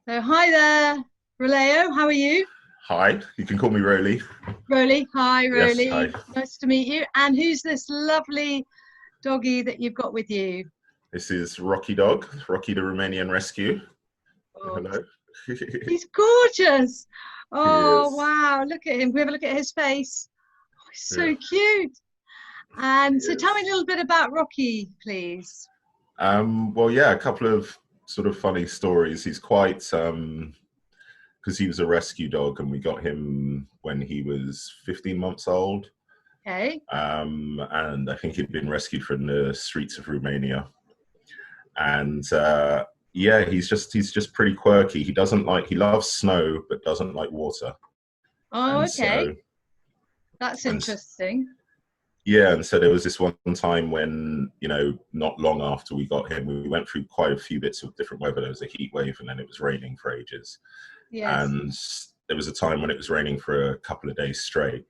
So hi there, Roleo. How are you? Hi, you can call me Roli. Roli. Hi, Yes, hi. Roli. Nice to meet you. And who's this lovely doggy that you've got with you? This is Rocky Dog, Rocky the Romanian Rescue. Oh, Hello. he's gorgeous. He Oh, is. wow. Look at him. Can we have a look at his face? Oh, he's Yeah, so cute. he And so tell me a is. little bit about Rocky, please. Well, yeah, a couple of sort of funny stories. He's quite because he was a rescue dog, and we got him when he was 15 months old. Okay. And I think he'd been rescued from the streets of Romania. And yeah, he's just pretty quirky. He loves snow, but doesn't like water. Oh, And okay. so That's and interesting. Yeah, and so there was this one time when, not long after we got him, we went through quite a few bits of different weather. There was a heat wave and then it was raining for ages. Yes. And there was a time when it was raining for a couple of days straight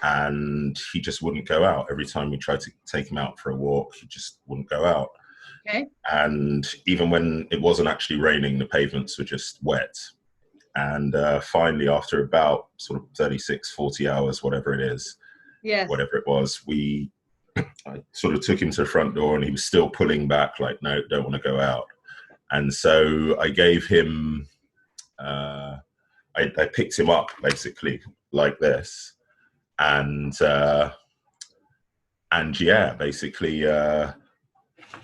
and he just wouldn't go out. Every time we tried to take him out for a walk, he just wouldn't go out. Okay. And even when it wasn't actually raining, the pavements were just wet. And finally, after about sort of 36, 40 hours, Yes. whatever it was, I sort of took him to the front door and he was still pulling back like, no, don't want to go out. And so I gave him, I picked him up basically like this. And yeah, basically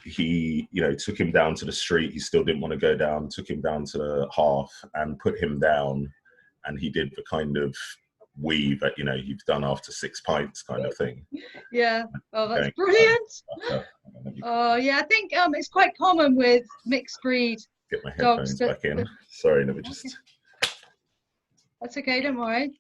he, took him down to the street. He still didn't want to go down, took him down to the hearth and put him down. And he did the kind of wee that, you've done after 6 pints kind of thing. Yeah. Oh, that's Going, brilliant. uh, Oh, yeah. I think it's quite common with mixed breed get my dogs headphones that, back in. that Sorry, let me okay, just. that's okay, don't worry.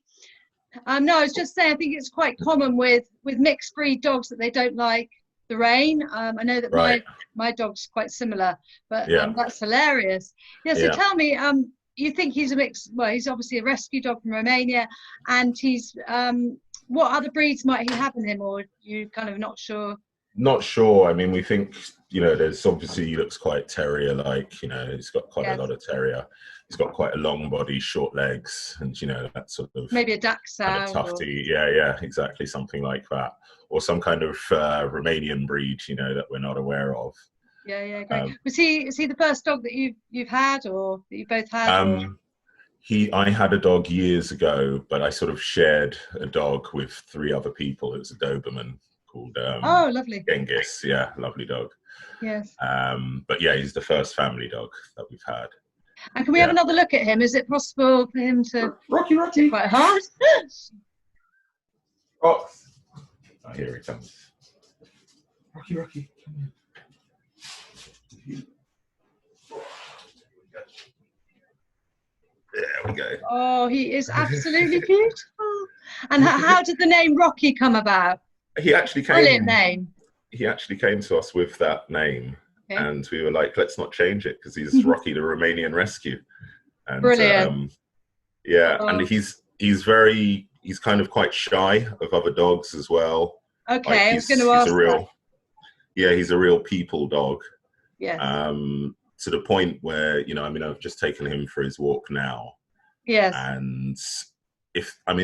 No, I was just saying I think it's quite common with mixed breed dogs that they don't like the rain. I know that Right. my dog's quite similar, but Yeah. that's hilarious. Yeah, so Yeah. tell me, you think he's a mix, well, he's obviously a rescue dog from Romania, and he's what other breeds might he have in him, or you kind of not sure? Not sure. I mean, we think, there's obviously he looks quite terrier like, he's got quite a Yes, lot of terrier. He's got quite a long body, short legs, and, that sort of maybe a kind of dachshund or tufty. Yeah, yeah, exactly. Something like that. Or some kind of Romanian breed, that we're not aware of. yeah, yeah, great. Um, Is he the first dog that you've had, or that you both had, or? um, I had a dog years ago, but I sort of shared a dog with 3 other people. It was a Doberman called Oh, lovely. Genghis. Yeah, lovely dog. Yes. But yeah, he's the first family dog that we've had. And can we have Yeah. another look at him? Is it possible for him to Rocky, sit Rocky. quite hard? Oh, here he comes. Rocky, Rocky. There we go. Oh, he is absolutely beautiful. And how did the name Rocky come about? He actually Brilliant came. name. He actually came to us with that name, Okay. and we were like, "Let's not change it because he's Rocky the Romanian Rescue." And Brilliant. yeah, and Oh, he's kind of quite shy of other dogs as well. Like okay. I was going he's to he's a ask that. real he's a real people dog. Yes. To the point where, I mean, I've just taken him for his walk now, Yes. and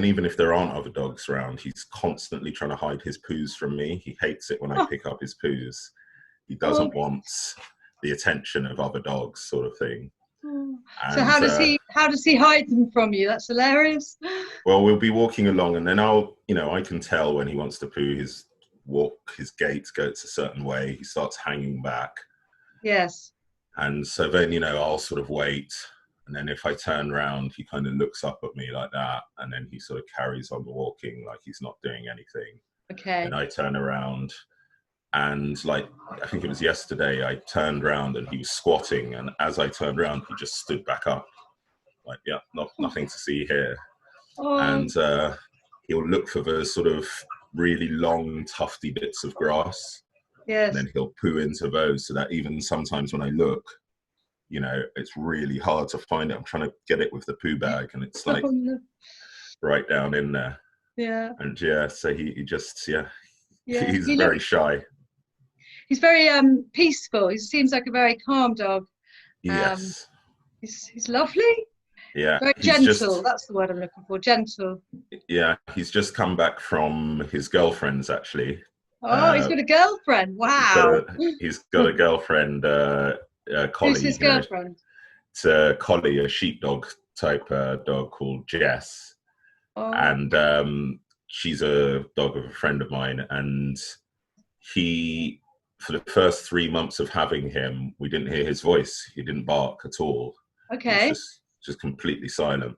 even if there aren't other dogs around, he's constantly trying to hide his poos from me. He hates it when I Oh, pick up his poos. He oh, doesn't want the attention of other dogs, sort of thing. oh. So And how does he hide them from you? That's hilarious. well, we'll be walking along, and then I can tell when he wants to poo. His gait goes a certain way. He starts hanging back. Yes. And so then, I'll sort of wait. And then if I turn around, he kind of looks up at me like that. And then he sort of carries on walking like he's not doing anything. Okay. And I turn around and like, I think it was yesterday, I turned around and he was squatting. And as I turned around, he just stood back up. Like, yeah, nothing to see here. Oh, And he'll look for the sort of really long, tufty bits of grass. And yes. then he'll poo into those, so that even sometimes when I look, it's really hard to find it. I'm trying to get it with the poo bag, and it's like Oh, no. right down in there. Yeah. And yeah, so he just, Yeah. he's very shy. He's very peaceful. He seems like a very calm dog. Um, Yes. he's lovely. Yeah. Very gentle. That's the word I'm looking for. Gentle. He's just come back from his girlfriend's actually. Oh, he's got a girlfriend. He's got Wow. a girlfriend, Who's collie, his girlfriend? it's a collie, a sheepdog type dog called Jess. Oh, And she's a dog of a friend of mine. And he, for the first 3 months of having him, we didn't hear his voice. He didn't bark at all. He was okay. just completely silent.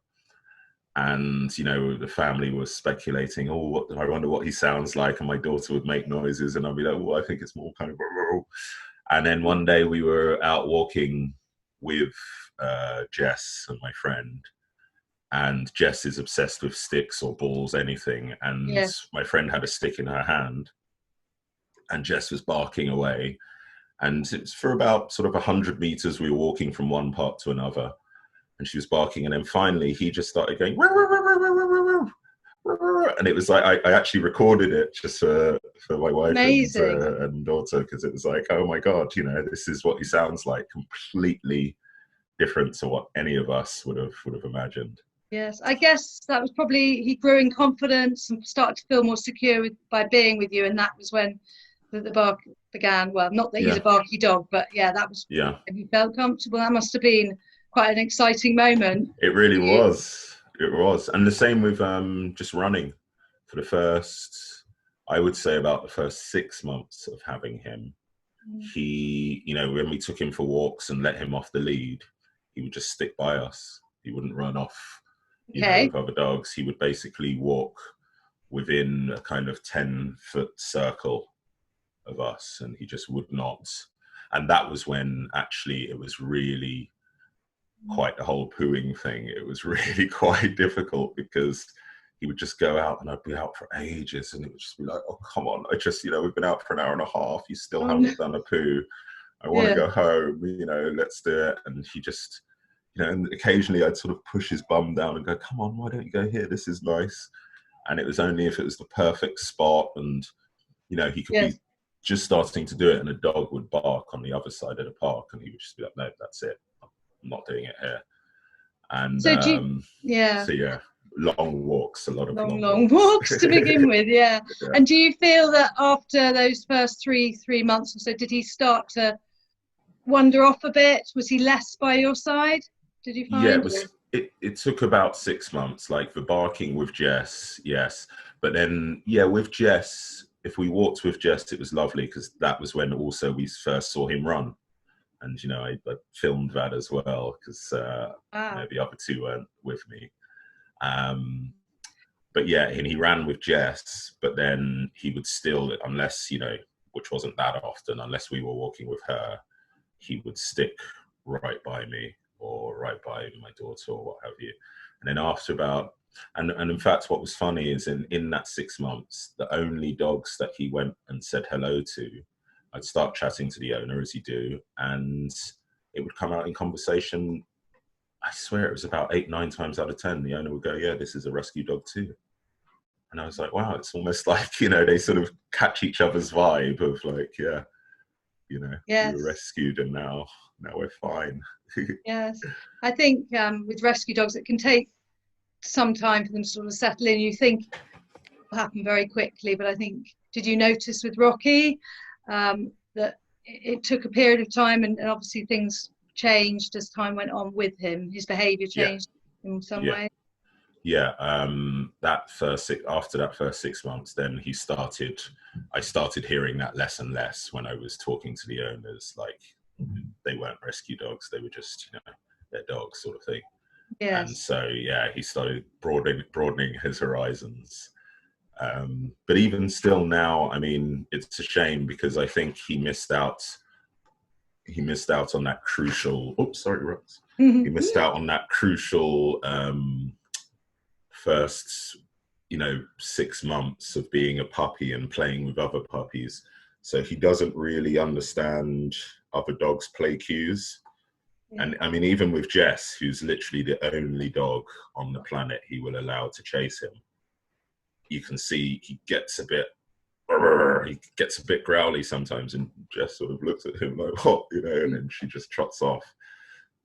And the family was speculating, oh, I wonder what he sounds like. And my daughter would make noises, and I'd be like, well, I think it's more kind of. And then one day we were out walking with Jess and my friend, and Jess is obsessed with sticks or balls, anything. And Yes. my friend had a stick in her hand, and Jess was barking away. And it's for about sort of 100 meters. We were walking from one part to another, and she was barking. And then finally, he just started going, "Woo, woo, woo, woo, woo, woo, woo, woo." And it was like, I actually recorded it just for my wife and daughter, because it was like, oh my God, this is what he sounds like, completely different to what any of us would have imagined. Yes, I guess that was probably he grew in confidence and started to feel more secure by being with you, and that was when the bark began. Well, not that he's a barky dog, but yeah, that was. Yeah. If you felt comfortable, that must have been quite an exciting moment. It really was. It was, and the same with just running. For the first, I would say about the first 6 months of having him, he, when we took him for walks and let him off the lead, he would just stick by us. He wouldn't run off. With other dogs, he would basically walk within a kind of 10-foot circle of us, and he just would not. And that was when actually it was really quite the whole pooing thing. It was really quite difficult, because he would just go out and I'd be out for ages, and it would just be like, oh, come on. We've been out for an hour and a half. You still haven't done a poo. I want to go home, let's do it. And he just, and occasionally I'd sort of push his bum down and go, come on, why don't you go here? This is nice. And it was only if it was the perfect spot, and, he could be just starting to do it, and a dog would bark on the other side of the park, and he would just be like, no, that's it. I'm not doing it here. And so long walks, a lot of long walks to begin with. Yeah. And do you feel that after those first three months or so, did he start to wander off a bit? Was he less by your side? Did you find? Yeah, it took about 6 months, like the barking with Jess, yes. But then, with Jess, if we walked with Jess, it was lovely, because that was when also we first saw him run. And, I filmed that as well, because the other two weren't with me. But and he ran with Jess, but then he would still, unless, which wasn't that often, unless we were walking with her, he would stick right by me or right by my daughter or what have you. And then after about, and in fact, what was funny is in that 6 months, the only dogs that he went and said hello to, I'd start chatting to the owner, as you do, and it would come out in conversation. I swear it was about 8, 9 times out of 10, the owner would go, yeah, this is a rescue dog too. And I was like, wow, it's almost like, they sort of catch each other's vibe of like, we were rescued and now we're fine. Yes. I think with rescue dogs, it can take some time for them to sort of settle in. You think it will happen very quickly, but I think, did you notice with Rocky that it took a period of time, and obviously things changed as time went on with him? His behavior changed in some way. After that first 6 months, then I started hearing that less and less when I was talking to the owners, like they weren't rescue dogs, they were just, their dogs, sort of thing. Yes. And so, he started broadening his horizons. But even still now, I mean, it's a shame, because I think he missed out on that crucial, he missed out on that crucial first 6 months of being a puppy and playing with other puppies. So he doesn't really understand other dogs' play cues. And I mean, even with Jess, who's literally the only dog on the planet he will allow to chase him, you can see he gets a bit he gets a bit growly sometimes, and Jess sort of looks at him like, what, you know, and then she just trots off.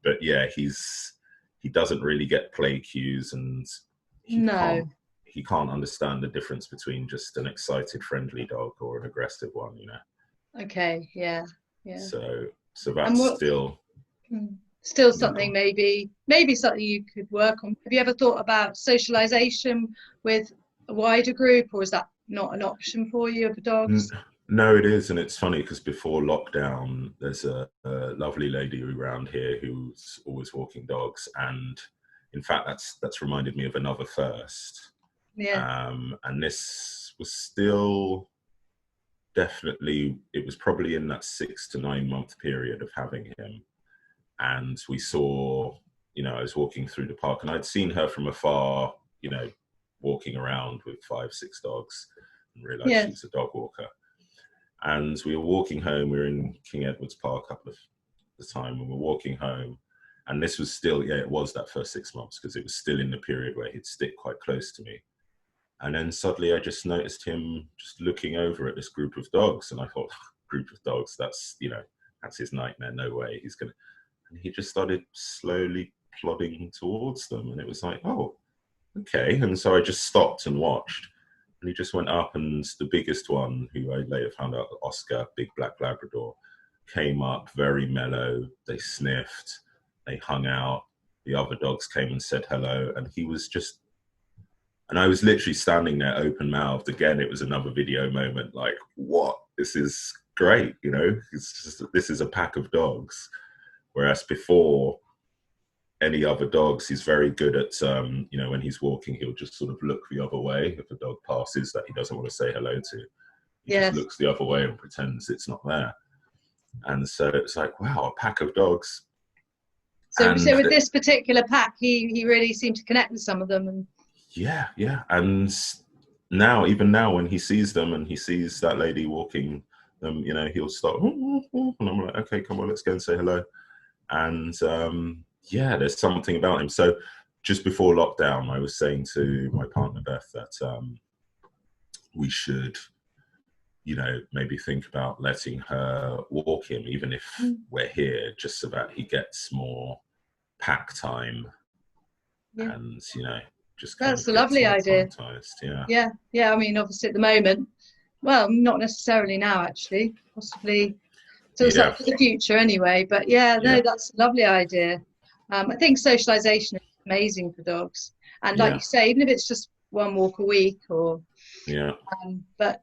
But yeah, he doesn't really get play cues, and No. he can't understand the difference between just an excited, friendly dog or an aggressive one, you know. Okay. Yeah. Yeah. So And that's what? still Still yeah, something maybe something you could work on. Have you ever thought about socialization with a wider group, or is that not an option for you of dogs? No, it is, and it's funny because before lockdown, there's a lovely lady around here who's always walking dogs, and in fact, that's reminded me of another first. Yeah. And this was still definitely, it was probably in that 6 to 9 month period of having him, and we saw, you know, I was walking through the park, and I'd seen her from afar, you know, walking around with 5, 6 dogs, and realized Yeah. she was a dog walker. And we were walking home. We were in King Edward's Park a couple of the time, and we're walking home. And this was still, yeah, it was that first 6 months, because it was still in the period where he'd stick quite close to me. And then suddenly I just noticed him just looking over at this group of dogs. And I thought, group of dogs, that's, you know, that's his nightmare. No way. He's going to. And he just started slowly plodding towards them. And it was like, oh, okay. And so I just stopped and watched. And he just went up, and the biggest one, who I later found out, Oscar, big black Labrador, came up very mellow. They sniffed, they hung out. The other dogs came and said hello, and he was just, and I was literally standing there open mouthed. Again, it was another video moment, like, what? This is great, you know? It's just, this is a pack of dogs. Whereas before, any other dogs, he's very good at, you know, when he's walking, he'll just sort of look the other way if a dog passes that he doesn't want to say hello to. He just looks the other way and pretends it's not there. And so it's like, wow, a pack of dogs. So with this particular pack, he really seemed to connect with some of them. And yeah. And now, even now, when he sees them and he sees that lady walking them, you know, he'll start, and I'm like, okay, come on, let's go and say hello. And yeah, there's something about him. So just before lockdown, I was saying to my partner, Beth, that we should, you know, maybe think about letting her walk him, even if we're here, just so that he gets more pack time. Yeah. And, you know, just kind that's a lovely idea. Yeah. I mean, obviously at the moment, well, not necessarily now, actually, possibly for the future anyway. But no, that's a lovely idea. I think socialization is amazing for dogs, and like you say, even if it's just one walk a week, or but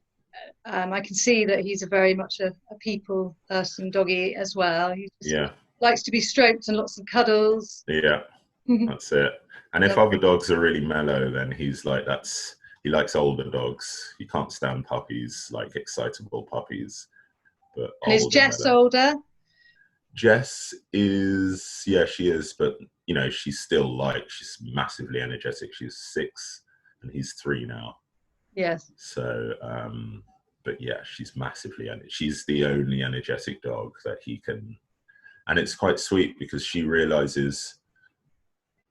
I can see that he's very much a people person, doggy as well. He likes to be stroked and lots of cuddles. Yeah, that's it. And if other dogs are really mellow, then he's like, he likes older dogs. He can't stand puppies, like excitable puppies. But and is Jess older? Jess is, yeah, she is, but you know, she's massively energetic. She's 6 and he's 3 now. Yes. So, but yeah, she's massively, she's the only energetic dog that he can, and it's quite sweet because she realizes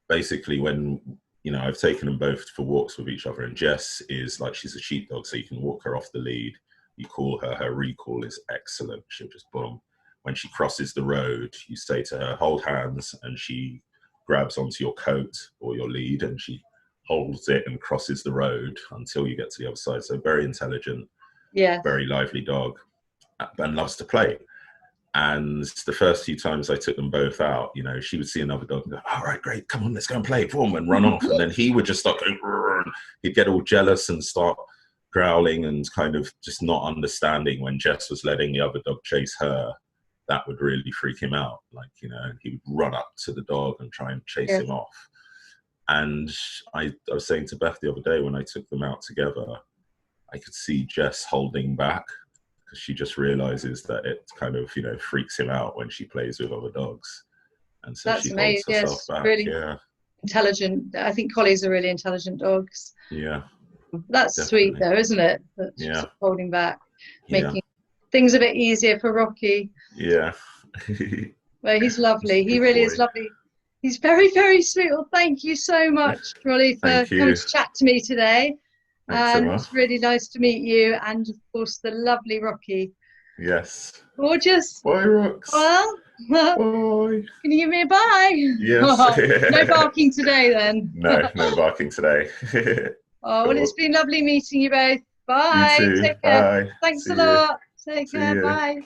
basically when, you know, I've taken them both for walks with each other, and Jess is like, she's a sheepdog, so you can walk her off the lead. You call her recall is excellent. She'll just boom. When she crosses the road, you say to her, hold hands, and she grabs onto your coat or your lead, and she holds it and crosses the road until you get to the other side. So very intelligent, very lively dog, and loves to play. And the first few times I took them both out, you know, she would see another dog and go, all right, great, come on, let's go and play, boom, and run off. And then he would just start going, he'd get all jealous and start growling and kind of just not understanding when Jess was letting the other dog chase her. That would really freak him out. Like, you know, he would run up to the dog and try and chase him off. And I was saying to Beth the other day when I took them out together, I could see Jess holding back because she just realizes that it kind of, you know, freaks him out when she plays with other dogs. And so she holds herself back. Really intelligent. I think collies are really intelligent dogs. Yeah. That's definitely sweet though, isn't it? That's holding back, making things a bit easier for Rocky. Yeah. Well, he's lovely. He really is lovely. He's very, very sweet. Well, thank you so much, Roli, for coming to chat to me today. Thanks, And Emma. it's really nice to meet you, and of course the lovely Rocky. Yes. Gorgeous. Bye, Rox. Well, can Bye. you give me a bye? Yes. No barking today then. No, no barking today. Oh, well, it's Cool. been lovely meeting you both. You Bye. too. Take care. Bye. Thanks See a you. lot. Take See care. you. Bye.